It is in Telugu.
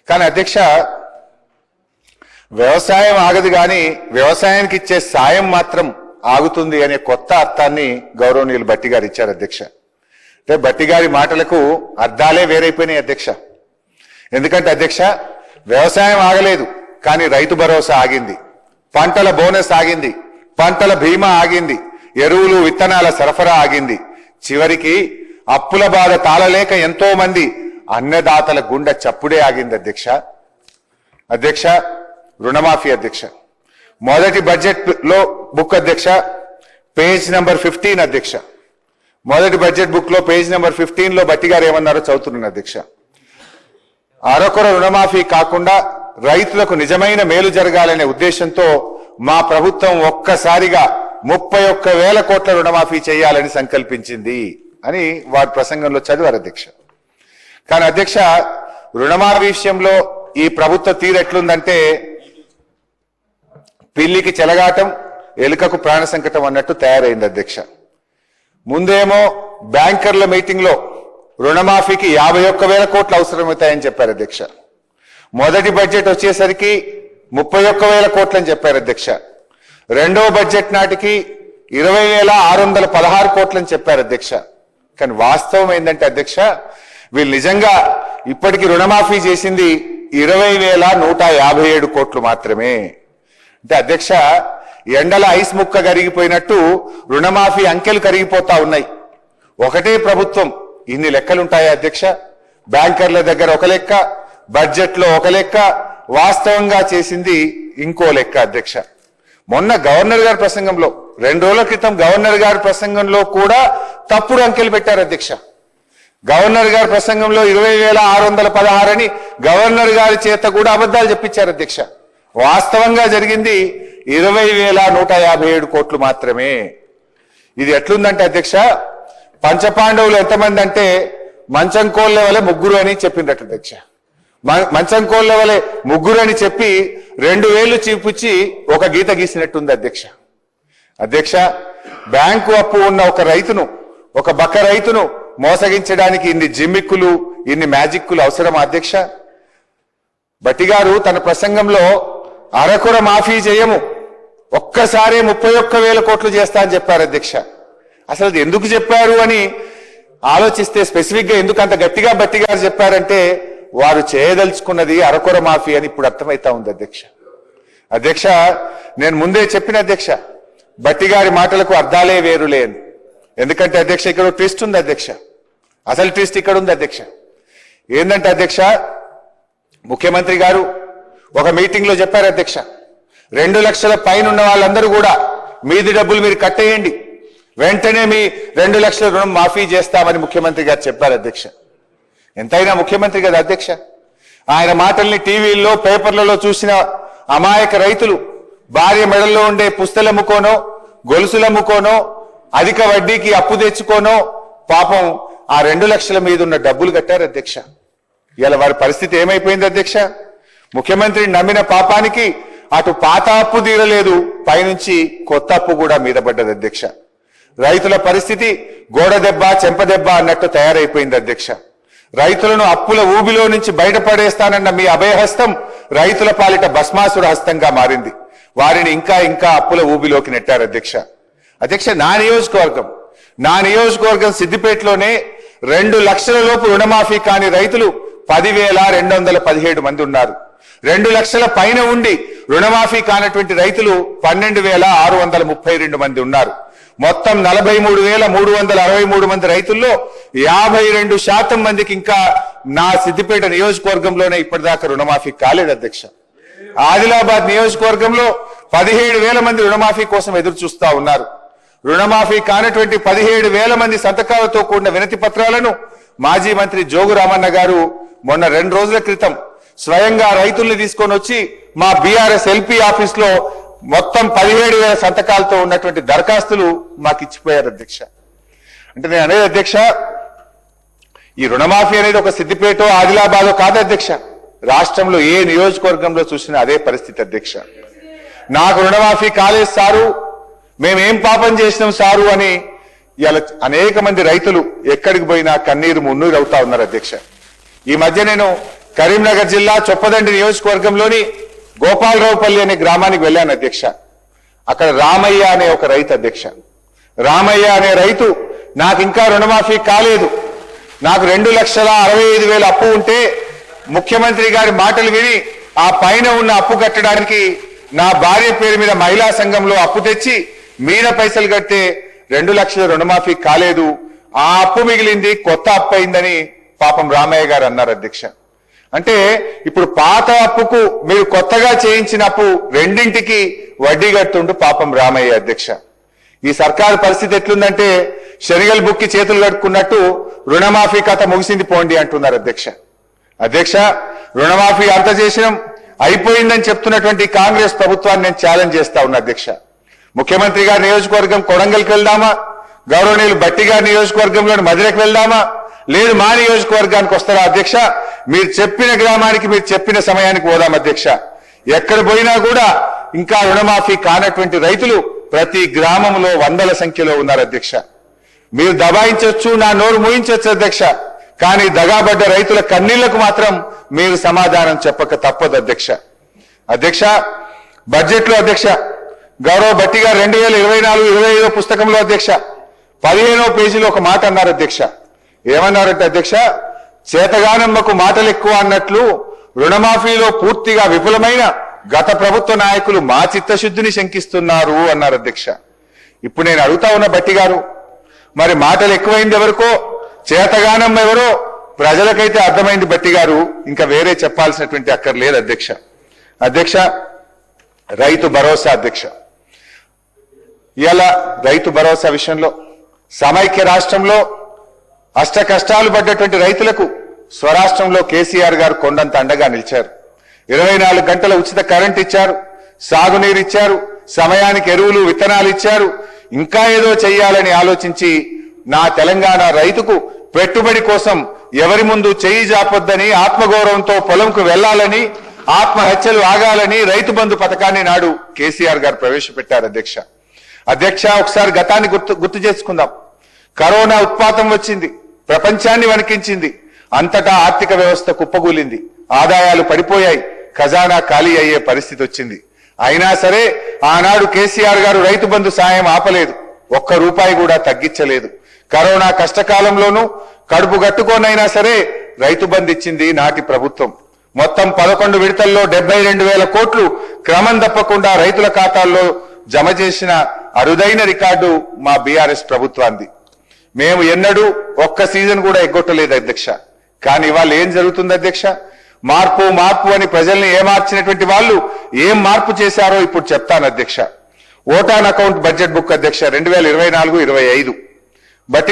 కానీ అధ్యక్ష, వ్యవసాయం ఆగదు కానీ వ్యవసాయానికి ఇచ్చే సాయం మాత్రం ఆగుతుంది అనే కొత్త అర్థాన్ని గౌరవనీయులు భట్టి గారు ఇచ్చారు అధ్యక్ష. అంటే భట్టి గారి మాటలకు అర్థాలే వేరైపోయినాయి అధ్యక్ష. ఎందుకంటే అధ్యక్ష, వ్యవసాయం ఆగలేదు కానీ రైతు భరోసా ఆగింది, పంటల బోనస్ ఆగింది, పంటల బీమా ఆగింది, ఎరువులు విత్తనాల సరఫరా ఆగింది, చివరికి అప్పుల బాధ తాళలేక ఎంతో మంది అన్నదాతల గుండె చప్పుడే ఆగింది అధ్యక్ష. అధ్యక్ష, రుణమాఫీ అధ్యక్ష, మొదటి బడ్జెట్ లో బుక్ అధ్యక్ష, పేజ్ నెంబర్ 15 అధ్యక్ష. మొదటి బడ్జెట్ బుక్ లో పేజ్ నెంబర్ 15 లో భట్టి గారు ఏమన్నారో చదువుతున్నాను అధ్యక్ష. అరకొర రుణమాఫీ కాకుండా రైతులకు నిజమైన మేలు జరగాలనే ఉద్దేశంతో మా ప్రభుత్వం ఒక్కసారిగా 31,000 కోట్ల రుణమాఫీ చేయాలని సంకల్పించింది అని వారి ప్రసంగంలో చదివారు అధ్యక్ష. కానీ అధ్యక్ష, రుణమాఫీ విషయంలో ఈ ప్రభుత్వ తీరు ఎట్లుందంటే పిల్లికి చెలగాటం, ఎలుకకు ప్రాణ సంకటం అన్నట్టు తయారైంది అధ్యక్ష. ముందేమో బ్యాంకర్ల మీటింగ్ లో రుణమాఫీకి 51,000 కోట్లు అవసరమవుతాయని చెప్పారు అధ్యక్ష. మొదటి బడ్జెట్ వచ్చేసరికి 31,000 కోట్లు అని చెప్పారు అధ్యక్ష. రెండో బడ్జెట్ నాటికి 20,616 కోట్లు అని చెప్పారు అధ్యక్ష. కానీ వాస్తవం ఏంటంటే అధ్యక్ష, వీళ్ళు నిజంగా ఇప్పటికి రుణమాఫీ చేసింది 20,157 కోట్లు మాత్రమే. అంటే అధ్యక్ష, ఎండల ఐస్ ముక్క కరిగిపోయినట్టు రుణమాఫీ అంకెలు కరిగిపోతా ఉన్నాయి. ఒకటే ప్రభుత్వం ఇన్ని లెక్కలుంటాయా అధ్యక్ష? బ్యాంకర్ల దగ్గర ఒక లెక్క, బడ్జెట్ లో ఒక లెక్క, వాస్తవంగా చేసింది ఇంకో లెక్క అధ్యక్ష. మొన్న గవర్నర్ గారి ప్రసంగంలో 2 రోజుల క్రితం గవర్నర్ గారి ప్రసంగంలో కూడా తప్పుడు అంకెలు పెట్టారు అధ్యక్ష. గవర్నర్ గారి ప్రసంగంలో 20,616 అని గవర్నర్ గారి చేత కూడా అబద్ధాలు చెప్పించారు అధ్యక్ష. వాస్తవంగా జరిగింది 20,157 కోట్లు మాత్రమే. ఇది ఎట్లుందంటే అధ్యక్ష, పంచపాండవులు ఎంతమంది అంటే మంచం కోళ్ళ వలె 3 అని చెప్పిందట అధ్యక్ష. మంచం కోళ్ళ వలె 3 అని చెప్పి 2 వేళ్లు చూపించి ఒక గీత గీసినట్టుంది అధ్యక్ష. అధ్యక్ష, బ్యాంకు అప్పు ఉన్న ఒక రైతును, ఒక బక్క రైతును మోసగించడానికి ఇన్ని జిమ్మిక్కులు, ఇన్ని మ్యాజిక్కులు అవసరమా అధ్యక్ష? భట్టి గారు తన ప్రసంగంలో అరకొర మాఫీ చేయము, ఒక్కసారే 31,000 కోట్లు చేస్తా అని చెప్పారు అధ్యక్ష. అసలు అది ఎందుకు చెప్పారు అని ఆలోచిస్తే స్పెసిఫిక్ గా ఎందుకు అంత గట్టిగా భట్టి గారు చెప్పారంటే వారు చేయదలుచుకున్నది అరకొర మాఫీ అని ఇప్పుడు అర్థమైతా ఉంది అధ్యక్ష. అధ్యక్ష, నేను ముందే చెప్పిన అధ్యక్ష, భట్టి గారి మాటలకు అర్థాలే వేరులే అని. ఎందుకంటే అధ్యక్ష, ఇక్కడ ట్విస్ట్ ఉంది అధ్యక్ష. అసలు ట్విస్ట్ ఇక్కడ ఉంది అధ్యక్ష. ఏంటంటే అధ్యక్ష, ముఖ్యమంత్రి గారు ఒక మీటింగ్ లో చెప్పారు అధ్యక్ష, 2 లక్షల పైన ఉన్న వాళ్ళందరూ కూడా మీది డబ్బులు మీరు కట్టేయండి, వెంటనే మీ 2 లక్షల రుణం మాఫీ చేస్తామని ముఖ్యమంత్రి గారు చెప్పారు అధ్యక్ష. ఎంతైనా ముఖ్యమంత్రి కదా అధ్యక్ష. ఆయన మాటల్ని టీవీల్లో పేపర్లలో చూసిన అమాయక రైతులు భార్య మెడల్లో ఉండే పుస్తలమ్ముకోనో, గొలుసులమ్ముకోనో, అధిక వడ్డీకి అప్పు తెచ్చుకోనో పాపం ఆ 2 లక్షల మీద ఉన్న డబ్బులు కట్టారు అధ్యక్ష. ఇలా వారి పరిస్థితి ఏమైపోయింది అధ్యక్ష? ముఖ్యమంత్రిని నమ్మిన పాపానికి అటు పాత అప్పు తీరలేదు, పైనుంచి కొత్త అప్పు కూడా మీద పడ్డది అధ్యక్ష. రైతుల పరిస్థితి గోడ దెబ్బ చెంప దెబ్బ అన్నట్టు తయారైపోయింది అధ్యక్ష. రైతులను అప్పుల ఊబిలో నుంచి బయటపడేస్తానన్న మీ అభయహస్తం రైతుల పాలిట భస్మాసుర హస్తంగా మారింది. వారిని ఇంకా ఇంకా అప్పుల ఊబిలోకి నెట్టారు అధ్యక్ష. అధ్యక్ష, నా నియోజకవర్గం సిద్దిపేటలోనే 2 లక్షల లోపు రుణమాఫీ కాని రైతులు 10,217 మంది ఉన్నారు. 2 లక్షల పైన ఉండి రుణమాఫీ కానటువంటి రైతులు 12,632 మంది ఉన్నారు. మొత్తం 43,363 మంది రైతుల్లో 52% మందికి ఇంకా నా సిద్దిపేట నియోజకవర్గంలోనే ఇప్పటిదాకా రుణమాఫీ కాలేదు అధ్యక్ష. ఆదిలాబాద్ నియోజకవర్గంలో 17,000 మంది రుణమాఫీ కోసం ఎదురు చూస్తా ఉన్నారు. రుణమాఫీ కానటువంటి 17,000 మంది సంతకాలతో కూడిన వినతి పత్రాలను మాజీ మంత్రి జోగు రామన్న గారు మొన్న 2 రోజుల క్రితం స్వయంగా రైతుల్ని తీసుకొని వచ్చి మా బీఆర్ఎస్ ఎల్పీ ఆఫీస్ లో మొత్తం 17,000 సంతకాలతో ఉన్నటువంటి దరఖాస్తులు మాకు ఇచ్చిపోయారు అధ్యక్ష. అంటే నేను అనేది అధ్యక్ష, ఈ రుణమాఫీ అనేది ఒక సిద్దిపేట ఆదిలాబాద్ కాదు అధ్యక్ష. రాష్ట్రంలో ఏ నియోజకవర్గంలో చూసినా అదే పరిస్థితి అధ్యక్ష. నాకు రుణమాఫీ కాలేదు సారు, మేమేం పాపం చేసినాం సారు అని ఇలా అనేక మంది రైతులు ఎక్కడికి పోయినా కన్నీరు మున్నీరు అవుతా ఉన్నారు అధ్యక్ష. ఈ మధ్య నేను కరీంనగర్ జిల్లా చొప్పదండి నియోజకవర్గంలోని గోపాలరావుపల్లి అనే గ్రామానికి వెళ్ళాను అధ్యక్ష. అక్కడ రామయ్య అనే ఒక రైతు అధ్యక్ష. రామయ్య అనే రైతు నాకు ఇంకా రుణమాఫీ కాలేదు, నాకు 2,65,000 అప్పు ఉంటే ముఖ్యమంత్రి గారి మాటలు విని ఆ పైన ఉన్న అప్పు కట్టడానికి నా భార్య పేరు మీద మహిళా సంఘంలో అప్పు తెచ్చి మీన పైసలు కడితే 2 లక్షల రుణమాఫీ కాలేదు, ఆ అప్పు మిగిలింది, కొత్త అప్పు అయిందని పాపం రామయ్య గారు అన్నారు అధ్యక్ష. అంటే ఇప్పుడు పాత అప్పుకు మీరు కొత్తగా చేయించిన అప్పు రెండింటికి వడ్డీ కడుతుండు పాపం రామయ్య అధ్యక్ష. ఈ సర్కారు పరిస్థితి ఎట్లుందంటే శనిగల్ బుక్కి చేతులు కట్టుకున్నట్టు రుణమాఫీ కథ ముగిసింది పోండి అంటున్నారు అధ్యక్ష. అధ్యక్ష, రుణమాఫీ అంత చేసినాం అయిపోయిందని చెప్తున్నటువంటి కాంగ్రెస్ ప్రభుత్వాన్ని నేను ఛాలెంజ్ చేస్తా ఉన్నా అధ్యక్ష. ముఖ్యమంత్రి గారి నియోజకవర్గం కొడంగల్కి వెళ్దామా, గౌరవనీయులు బట్టి గారి నియోజకవర్గంలోని మధురకు వెళ్దామా, లేదు మా నియోజకవర్గానికి వస్తారా అధ్యక్ష? మీరు చెప్పిన గ్రామానికి మీరు చెప్పిన సమయానికి పోదాం అధ్యక్ష. ఎక్కడ పోయినా కూడా ఇంకా రుణమాఫీ కానటువంటి రైతులు ప్రతి గ్రామంలో వందల సంఖ్యలో ఉన్నారు అధ్యక్ష. మీరు దబాయించవచ్చు, నా నోరు మూయించవచ్చు అధ్యక్ష, కానీ దగాబడ్డ రైతుల కన్నీళ్లకు మాత్రం మీరు సమాధానం చెప్పక తప్పదు అధ్యక్ష. అధ్యక్ష, బడ్జెట్ లో అధ్యక్ష గౌరవ బట్టి గారు 2024-25 పుస్తకంలో అధ్యక్ష 15వ పేజీలో ఒక మాట అన్నారు అధ్యక్ష. ఏమన్నారంటే అధ్యక్ష, చేతగానమ్మకు మాటలు ఎక్కువ అన్నట్లు రుణమాఫీలో పూర్తిగా విఫలమైన గత ప్రభుత్వ నాయకులు మా చిత్తశుద్ధిని శంకిస్తున్నారు అన్నారు అధ్యక్ష. ఇప్పుడు నేను అడుగుతా ఉన్న బట్టి గారు, మరి మాటలు ఎక్కువైంది ఎవరికో, చేతగానమ్మ ఎవరో ప్రజలకైతే అర్థమైంది బట్టి గారు, ఇంకా వేరే చెప్పాల్సినటువంటి అక్కర్లేదు అధ్యక్ష. అధ్యక్ష, రైతు భరోసా అధ్యక్ష, ఇలా రైతు భరోసా విషయంలో సమైక్య రాష్ట్రంలో అష్ట కష్టాలు పడ్డటువంటి రైతులకు స్వరాష్ట్రంలో కేసీఆర్ గారు కొండంత అండగా నిలిచారు. 24 గంటల ఉచిత కరెంట్ ఇచ్చారు, సాగునీరు ఇచ్చారు, సమయానికి ఎరువులు విత్తనాలు ఇచ్చారు. ఇంకా ఏదో చెయ్యాలని ఆలోచించి నా తెలంగాణ రైతుకు పెట్టుబడి కోసం ఎవరి ముందు చెయ్యి జాపొద్దని, ఆత్మగౌరవంతో పొలంకు వెళ్లాలని, ఆత్మహత్యలు ఆగాలని రైతు బంధు పథకాన్ని నాడు కేసీఆర్ గారు ప్రవేశపెట్టారు అధ్యక్ష. అధ్యక్ష, ఒకసారి గతాన్ని గుర్తు చేసుకుందాం. కరోనా ఉత్పాతం వచ్చింది, ప్రపంచాన్ని వణికించింది, అంతటా ఆర్థిక వ్యవస్థ కుప్పగూలింది, ఆదాయాలు పడిపోయాయి, ఖజానా ఖాళీ అయ్యే పరిస్థితి వచ్చింది. అయినా సరే ఆనాడు కేసీఆర్ గారు రైతు బంధు సాయం ఆపలేదు, ₹1 కూడా తగ్గించలేదు. కరోనా కష్టకాలంలోనూ కడుపు గట్టుకోనైనా సరే రైతు బంధు ఇచ్చింది నాటి ప్రభుత్వం. మొత్తం 11 విడతల్లో 72,000 కోట్లు క్రమం తప్పకుండా రైతుల ఖాతాల్లో జమ చేసిన అరుదైన రికార్డు మా బీఆర్ఎస్ ప్రభుత్వాన్ని. మేము ఎన్నడూ ఒక్క సీజన్ కూడా ఎగ్గొట్టలేదు అధ్యక్ష. కానీ ఇవాళ ఏం జరుగుతుంది అధ్యక్ష? మార్పు మార్పు అని ప్రజల్ని ఏమార్చినటువంటి వాళ్ళు ఏం మార్పు చేశారో ఇప్పుడు చెప్తాను అధ్యక్ష. ఓటాన్ అకౌంట్ బడ్జెట్ బుక్ అధ్యక్ష 2024-25 బట్టి